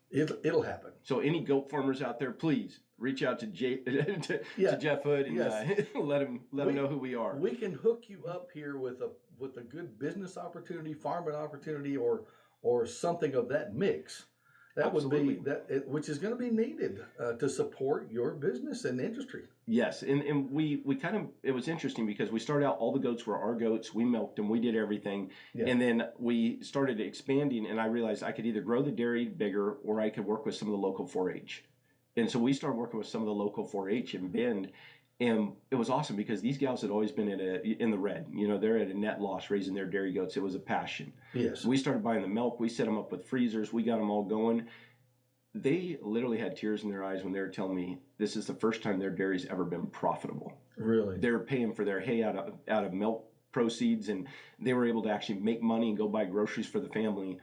It'll happen. So any goat farmers out there, please reach out to Jeff Hood and Yes. let him know who we are. We can hook you up here with a good business opportunity, farming opportunity, or something of that mix. That Absolutely. would be which is going to be needed to support your business and industry. Yes, and we kind of, it was interesting because we started out, all the goats were our goats, we milked them, we did everything, and then we started expanding, and I realized I could either grow the dairy bigger or I could work with some of the local 4-H. And so we started working with some of the local 4-H in Bend, and it was awesome because these gals had always been in the red. They're at a net loss raising their dairy goats. It was a passion. Yes. We started buying the milk. We set them up with freezers. We got them all going. They literally had tears in their eyes when they were telling me this is the first time their dairy's ever been profitable. Really? They're paying for their hay out of milk proceeds, and they were able to actually make money and go buy groceries for the family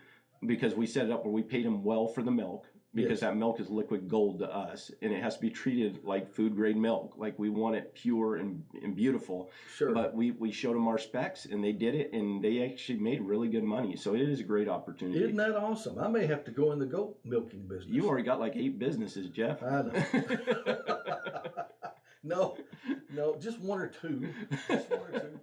because we set it up where we paid them well for the milk. Because that milk is liquid gold to us, and it has to be treated like food grade milk. Like we want it pure and beautiful. Sure. But we showed them our specs, and they did it, and they actually made really good money. So it is a great opportunity. Isn't that awesome? I may have to go in the goat milking business. You already got like 8 businesses, Jeff. I know. No, just one or two. Just one or two.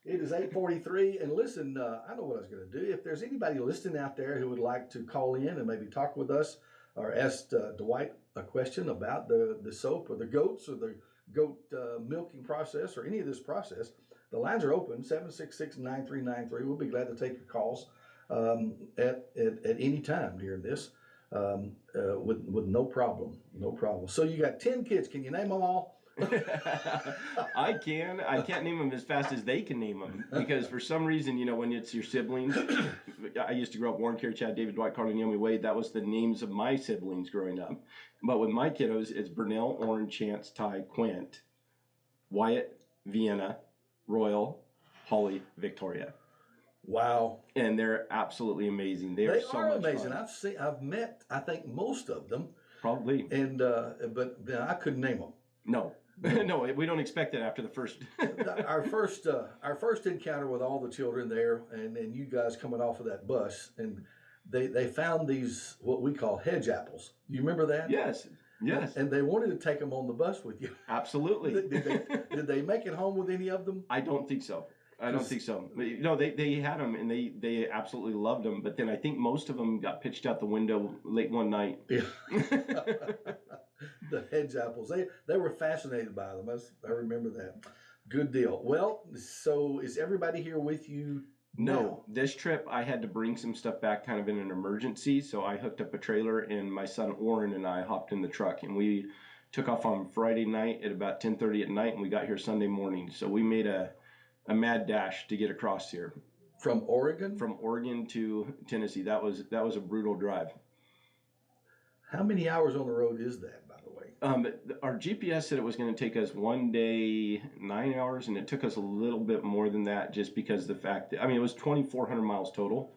It is 8:43, and listen, I know what I was going to do. If there's anybody listening out there who would like to call in and maybe talk with us, or asked Dwight a question about the soap or the goats or the goat milking process or any of this process, the lines are open, 766-9393. We'll be glad to take your calls at any time during this with no problem. No problem. So you got 10 kids. Can you name them all? I can't name them as fast as they can name them because for some reason, when it's your siblings, I used to grow up Warren, Kerry, Chad, David, Dwight, Carter, Naomi, Wade. That was the names of my siblings growing up. But with my kiddos, it's Burnell, Oren, Chance, Ty, Quint, Wyatt, Vienna, Royal, Holly, Victoria. Wow. And they're absolutely amazing. They They are so are much amazing. fun. I've met, I think, most of them. Probably. And but I couldn't name them. No. No, we don't expect that after the first. Our first encounter with all the children there, and you guys coming off of that bus, and they found these what we call hedge apples. You remember that? Yes, yes, And they wanted to take them on the bus with you. absolutely. Did they make it home with any of them? I don't think so. I don't think so. No, they had them and they absolutely loved them. But then I think most of them got pitched out the window late one night. Yeah. The hedge apples. They were fascinated by them. I remember that. Good deal. Well, so is everybody here with you? No, this trip I had to bring some stuff back kind of in an emergency. So I hooked up a trailer and my son Oren and I hopped in the truck and we took off on Friday night at about 10:30 at night and we got here Sunday morning. So we made a mad dash to get across here. From Oregon? From Oregon to Tennessee. That was a brutal drive. How many hours on the road is that, by the way? Our GPS said it was going to take us 1 day, 9 hours, and it took us a little bit more than that just because the fact that, I mean, it was 2,400 miles total.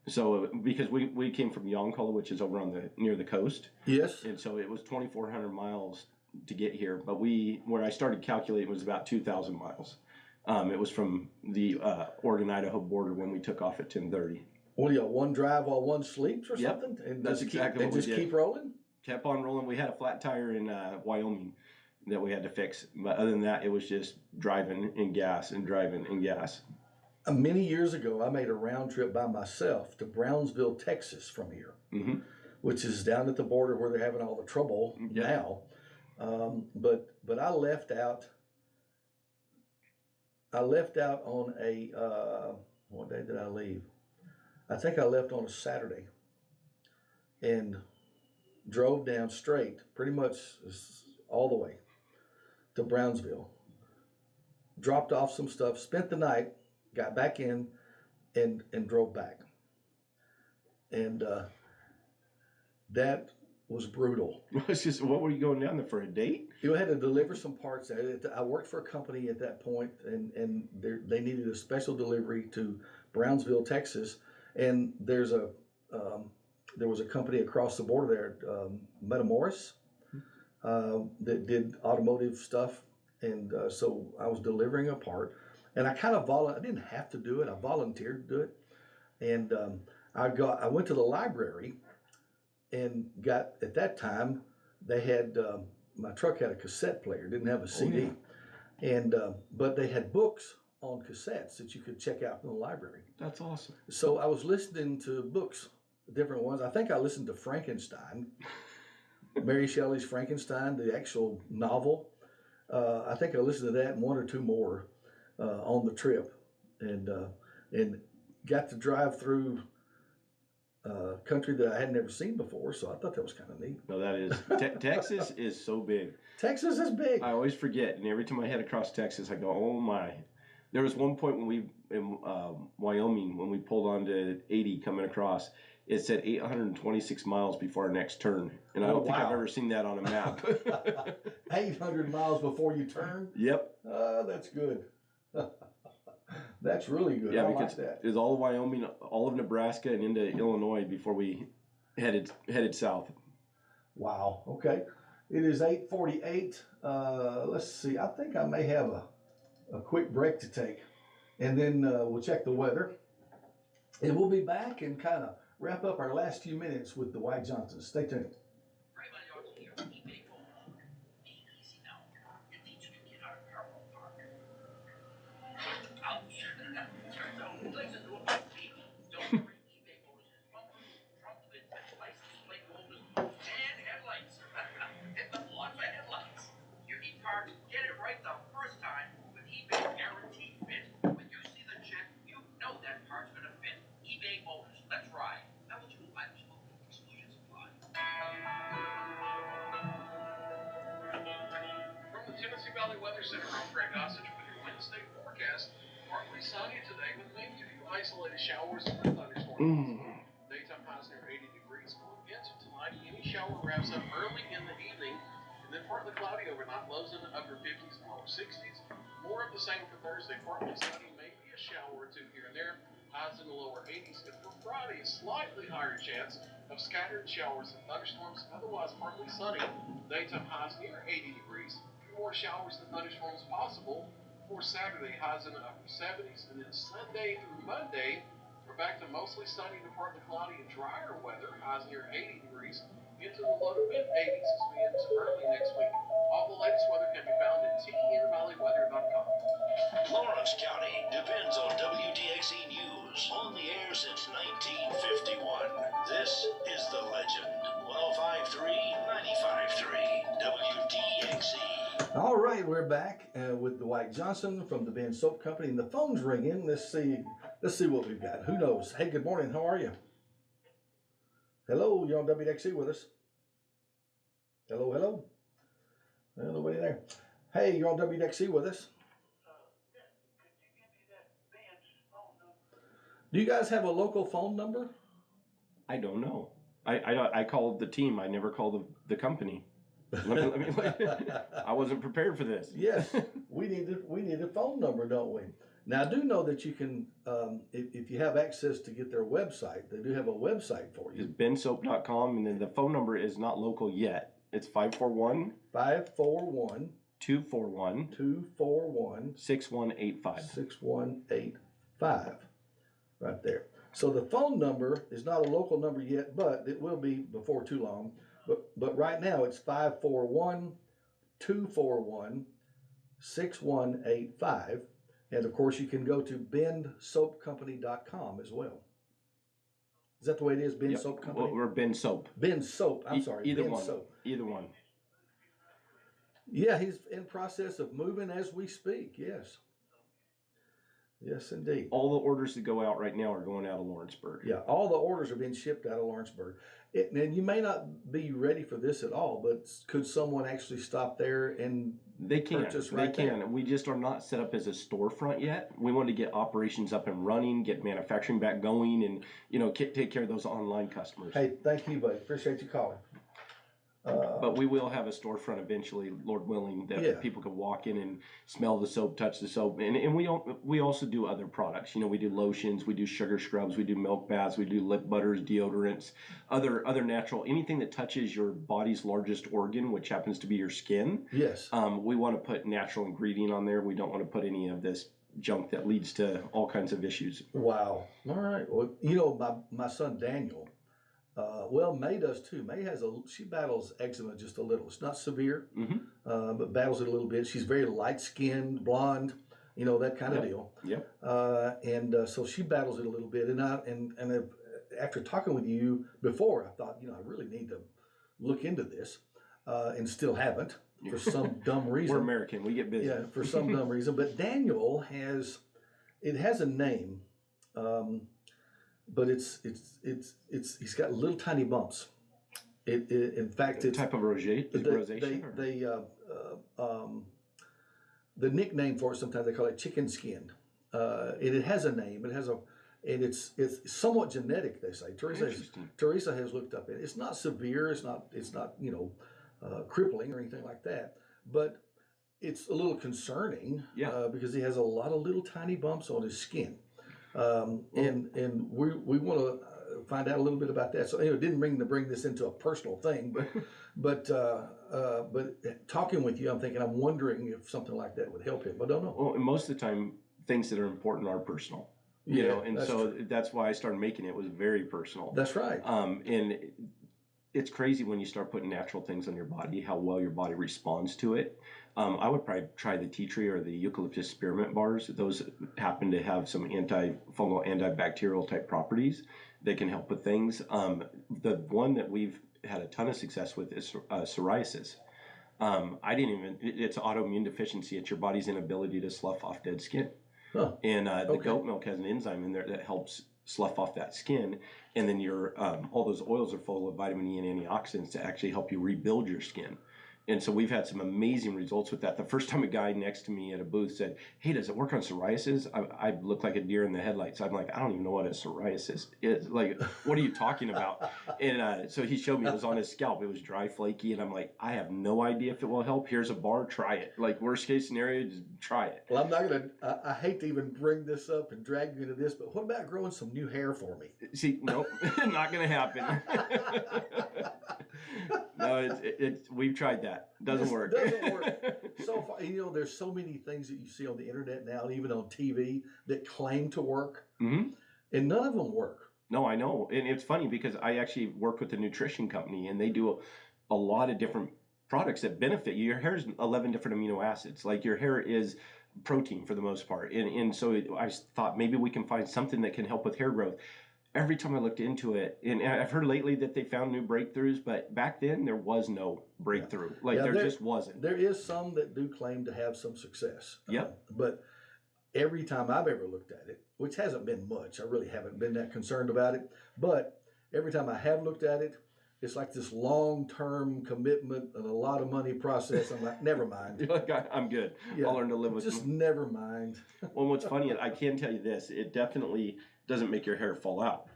So because we came from Yoncalla, which is over on near the coast. Yes. And so it was 2,400 miles to get here. But where I started calculating was about 2,000 miles. It was from the Oregon-Idaho border when we took off at 10:30. What do you got, one drive while one sleeps or something? And that's exactly what we did. Just keep rolling? Kept on rolling. We had a flat tire in Wyoming that we had to fix. But other than that, it was just driving and gas and driving and gas. Many years ago, I made a round trip by myself to Brownsville, Texas from here, which is down at the border where they're having all the trouble now. But I left out on a, what day did I leave? I think I left on a Saturday and drove down straight, pretty much all the way to Brownsville. Dropped off some stuff, spent the night, got back in, and drove back. And that was brutal. It's just, what were you going down there for, a date? You had to deliver some parts. I worked for a company at that point, and they needed a special delivery to Brownsville, Texas. And there was a company across the border there, Metamoris, that did automotive stuff. And so I was delivering a part. And I kind of I didn't have to do it. I volunteered to do it. And I went to the library and at that time, they had, my truck had a cassette player, didn't have a CD. And, but they had books on cassettes that you could check out in the library. That's awesome. So I was listening to books, different ones. I think I listened to Frankenstein, Mary Shelley's Frankenstein, the actual novel. I think I listened to that and one or two more on the trip, and got to drive through country that I had never seen before. So I thought that was kind of neat. No, that is Texas is so big. Texas is big. I always forget, and every time I head across Texas, I go, "Oh my!" There was one point when we in Wyoming when we pulled onto 80 coming across. It said 826 miles before our next turn, and I don't think I've ever seen that on a map. 800 miles before you turn? Yep. That's good. That's really good. Yeah, I because like that. it was all of Wyoming, all of Nebraska, and into Illinois before we headed south. Wow. Okay. It is 8:48. Let's see. I think I may have a quick break to take, and then we'll check the weather, and we'll be back and kind of wrap up our last few minutes with Dwight Johnson. Stay tuned. Tennessee Valley Weather Center, I'm Greg Gossage with your Wednesday forecast. Partly sunny today with maybe a few isolated showers and thunderstorms. Daytime highs near 80 degrees. Going into tonight, any shower wraps up early in the evening, and then partly cloudy overnight. Lows in the upper 50s and lower 60s. More of the same for Thursday. Partly sunny, maybe a shower or two here and there. Highs in the lower 80s. And for Friday, a slightly higher chance of scattered showers and thunderstorms. Otherwise, partly sunny. Daytime highs near 80 degrees. more showers and thunderstorms possible for Saturday. Highs in the upper 70s. And then Sunday through Monday, we're back to mostly sunny to partly cloudy and drier weather. Highs near 80 degrees. Into the low to mid 80s as we head into early next week. All the latest weather can be found at tnvalleyweather.com. Lawrence County depends on WDXE News. On the air since 1951. This is The Legend. 105.3, 95.3, WDXE. All right, we're back with Dwight Johnson from the Ben Soap Company, and the phone's ringing. Let's see what we've got. Who knows? Hey, good morning. How are you? Hello, you're on WDXE with us. Hello, hello. Well, nobody there. Hey, you're on WDXE with us. Do you guys have a local phone number? I don't know. I called the team. I never called the company. I wasn't prepared for this. Yes, we need a phone number, don't we? Now, I do know that you can, if you have access to get their website, they do have a website for you. It's bensoap.com, and then the phone number is not local yet. It's 541 541 241 241 6185. 6185. Right there. So the phone number is not a local number yet, but it will be before too long. But right now it's 541 241 6185. And of course, you can go to bensoapcompany.com as well. Is that the way it is, Ben Yep. Soap Company? We're Ben Soap. Ben Soap. I'm sorry. Either Ben one. Soap. Either one. Yeah, he's in process of moving as we speak. Yes. Yes, indeed. All the orders that go out right now are going out of Lawrenceburg. Yeah, all the orders are being shipped out of Lawrenceburg. And you may not be ready for this at all, but could someone actually stop there and They can. purchase They right can. there? We just are not set up as a storefront yet. We want to get operations up and running, get manufacturing back going, and take care of those online customers. Hey, thank you, buddy. Appreciate you calling. But we will have a storefront eventually, Lord willing, that people can walk in and smell the soap, touch the soap, and we also do other products. We do lotions, we do sugar scrubs, we do milk baths, we do lip butters, deodorants, other natural, anything that touches your body's largest organ, which happens to be your skin. Yes. We want to put natural ingredient on there. We don't want to put any of this junk that leads to all kinds of issues. Wow. All right. Well, my son Daniel. May does too. May she battles eczema just a little. It's not severe, but battles it a little bit. She's very light skinned, blonde, that kind of deal. Yep. So she battles it a little bit. And after talking with you before, I thought, I really need to look into this, and still haven't for some dumb reason. We're American. We get busy. Yeah, for some dumb reason. But Daniel has a name. But he's got little tiny bumps. In fact, it's type of rosacea. The nickname for it, sometimes they call it chicken skin. It has a name. And it's somewhat genetic. They say. Teresa has looked up it. It's not severe. It's not crippling or anything like that. But it's a little concerning. Yeah. Because he has a lot of little tiny bumps on his skin. And we want to find out a little bit about that. So didn't mean to bring this into a personal thing, but talking with you, I'm wondering if something like that would help him. I don't know. Well, and most of the time, things that are important are personal. That's why I started making it. It was very personal. That's right. And it's crazy when you start putting natural things on your body, how well your body responds to it. I would probably try the tea tree or the eucalyptus spearmint bars. Those happen to have some antifungal, antibacterial type properties that can help with things. The one that we've had a ton of success with is psoriasis. It's autoimmune deficiency. It's your body's inability to slough off dead skin. Huh. And the goat milk has an enzyme in there that helps slough off that skin. And then all those oils are full of vitamin E and antioxidants to actually help you rebuild your skin. And so we've had some amazing results with that. The first time a guy next to me at a booth said, "Hey, does it work on psoriasis?" I look like a deer in the headlights. I'm like, I don't even know what a psoriasis is. Like, what are you talking about? And so he showed me it was on his scalp. It was dry, flaky. And I'm like, I have no idea if it will help. Here's a bar. Try it. Like, worst case scenario, just try it. Well, I'm not going to, I hate to even bring this up and drag you into this, but what about growing some new hair for me? See, nope, not going to happen. No, we've tried that. Doesn't work. Doesn't work. So far, there's so many things that you see on the internet now, and even on TV, that claim to work, Hmm. and none of them work. No, I know. And it's funny because I actually work with a nutrition company and they do a lot of different products that benefit you. Your hair is 11 different amino acids. Like your hair is protein for the most part. And so I thought maybe we can find something that can help with hair growth. Every time I looked into it, and I've heard lately that they found new breakthroughs, but back then there was no breakthrough. Like there just wasn't. There is some that do claim to have some success. Yep. But every time I've ever looked at it, which hasn't been much, I really haven't been that concerned about it, but every time I have looked at it, it's like this long-term commitment and a lot of money process. I'm like, never mind. You're like, I'm good. Yeah, I'll learn to live with just it. never mind. Well, what's funny, I can tell you this, it definitely doesn't make your hair fall out.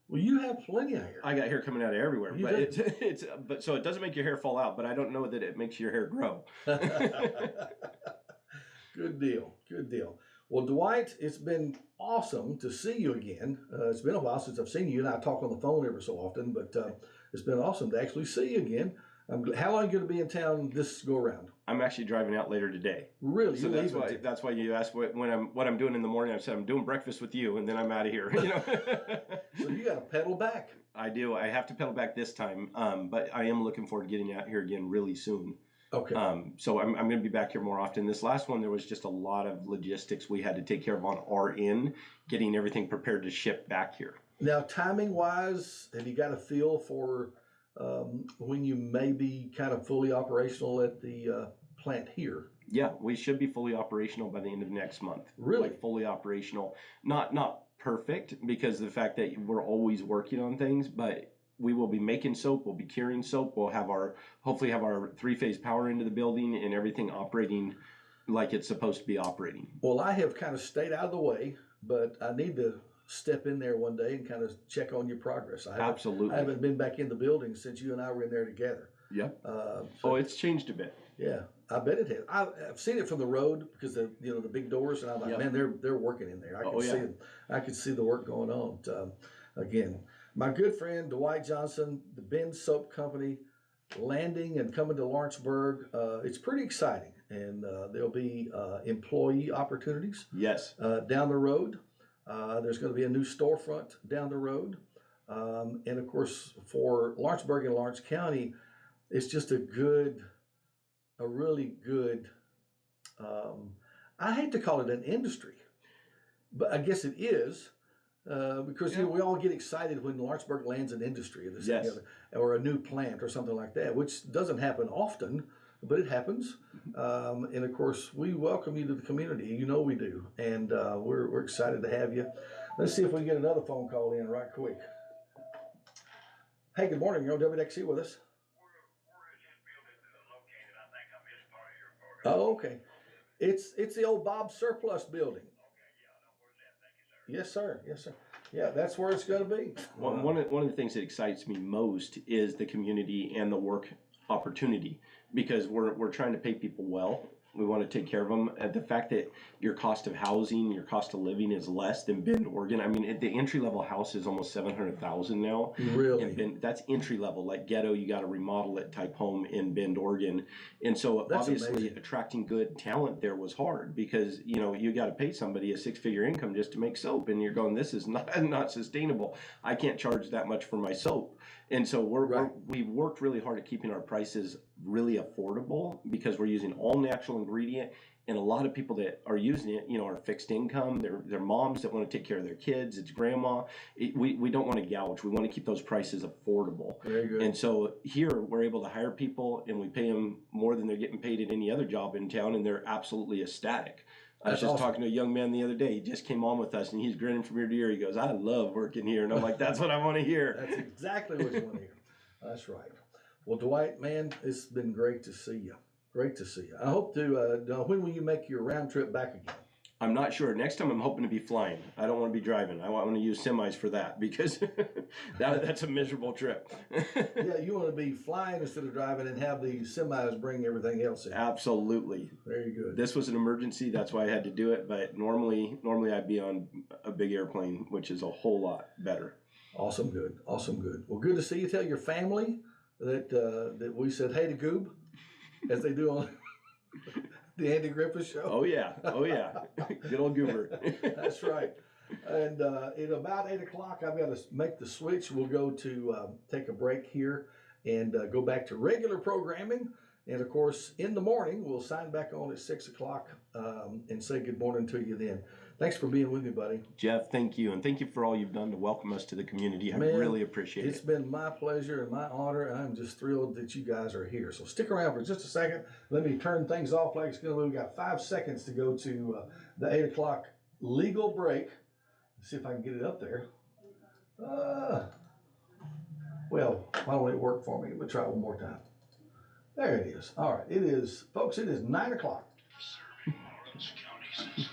Well, you have plenty of hair. I got hair coming out of everywhere, You but do? but so it doesn't make your hair fall out, but I don't know that it makes your hair grow. Good deal. Good deal. Well, Dwight, it's been awesome to see you again. It's been a while since I've seen you, and I talk on the phone every so often, but it's been awesome to actually see you again. How long are you going to be in town this go around? I'm actually driving out later today. Really? So that's why you asked what I'm doing in the morning. I said I'm doing breakfast with you, and then I'm out of here. So you got to pedal back. I do. I have to pedal back this time, but I am looking forward to getting out here again really soon. Okay. So I'm going to be back here more often. This last one, there was just a lot of logistics we had to take care of on our end, getting everything prepared to ship back here. Now, timing wise, have you got a feel for when you may be kind of fully operational at the plant here? Yeah, we should be fully operational by the end of next month. Really? Like fully operational. Not perfect because of the fact that we're always working on things, but we will be making soap, we'll be curing soap, we'll have hopefully have our 3-phase power into the building and everything operating like it's supposed to be operating. Well, I have kind of stayed out of the way, but I need to step in there one day and kind of check on your progress. Absolutely. I haven't been back in the building since you and I were in there together. Yeah. So, it's changed a bit. Yeah, I bet it has. I've seen it from the road because the big doors, and I'm like, man, they're working in there. I can see the work going on. Again, my good friend Dwight Johnson, the Ben Soap Company, landing and coming to Lawrenceburg. It's pretty exciting, and there'll be employee opportunities. Yes. Down the road. There's going to be a new storefront down the road. And of course, for Lawrenceburg and Lawrence County, it's just a really good, I hate to call it an industry, but I guess it is, because we all get excited when Lawrenceburg lands an industry or a new plant or something like that, which doesn't happen often, but it happens. And of course, we welcome you to the community. You know we do. And we're excited to have you. Let's see if we can get another phone call in right quick. Hey, good morning. You're on WDXE with us. Oh, okay. It's the old Bob Surplus building. Yes, sir. Yes, sir. Yeah, that's where it's going to be. Well, one of the things that excites me most is the community and the work opportunity, because we're trying to pay people well. We want to take care of them. And the fact that your cost of housing, your cost of living is less than Bend, Oregon. I mean, the entry level house is almost $700,000 now. Really? In Bend, that's entry level, like ghetto. You got to remodel it type home in Bend, Oregon. And so That's obviously amazing. attracting good talent there was hard, because you got to pay somebody a 6-figure income just to make soap, and you're going, this is not sustainable. I can't charge that much for my soap. And so we've worked really hard at keeping our prices really affordable, because we're using all natural ingredient, and a lot of people that are using it, are fixed income. They're moms that want to take care of their kids. It's grandma. We don't want to gouge. We want to keep those prices affordable. Very good. And so here we're able to hire people, and we pay them more than they're getting paid at any other job in town, and they're absolutely ecstatic. I was just talking to a young man the other day. He just came on with us, and he's grinning from ear to ear. He goes, I love working here. And I'm like, that's what I want to hear. That's exactly what you want to hear. That's right. Well, Dwight, man, it's been great to see you. Great to see you. I hope to, when will you make your round trip back again? I'm not sure. Next time I'm hoping to be flying. I don't want to be driving. I want to use semis for that, because that's a miserable trip. Yeah, you want to be flying instead of driving and have the semis bring everything else in. Absolutely. Very good. This was an emergency. That's why I had to do it. But normally I'd be on a big airplane, which is a whole lot better. Awesome good. Awesome good. Well, good to see you. Tell your family that we said hey to Goob, as they do on the Andy Griffith Show. Oh yeah, good old Goober. That's right. And at about 8 o'clock, I've got to make the switch. We'll go to take a break here and go back to regular programming. And of course, in the morning, we'll sign back on at 6 o'clock and say good morning to you then. Thanks for being with me, buddy. Jeff, thank you. And thank you for all you've done to welcome us to the community. I Man, really appreciate it. It's been my pleasure and my honor. I'm just thrilled that you guys are here. So stick around for just a second. Let me turn things off like it's going to be. We've got 5 seconds to go to the 8 o'clock legal break. Let's see if I can get it up there. Well, why don't it work for me? Let me try it one more time. There it is. All right. It is, folks, it is 9 o'clock. Serving Orange County since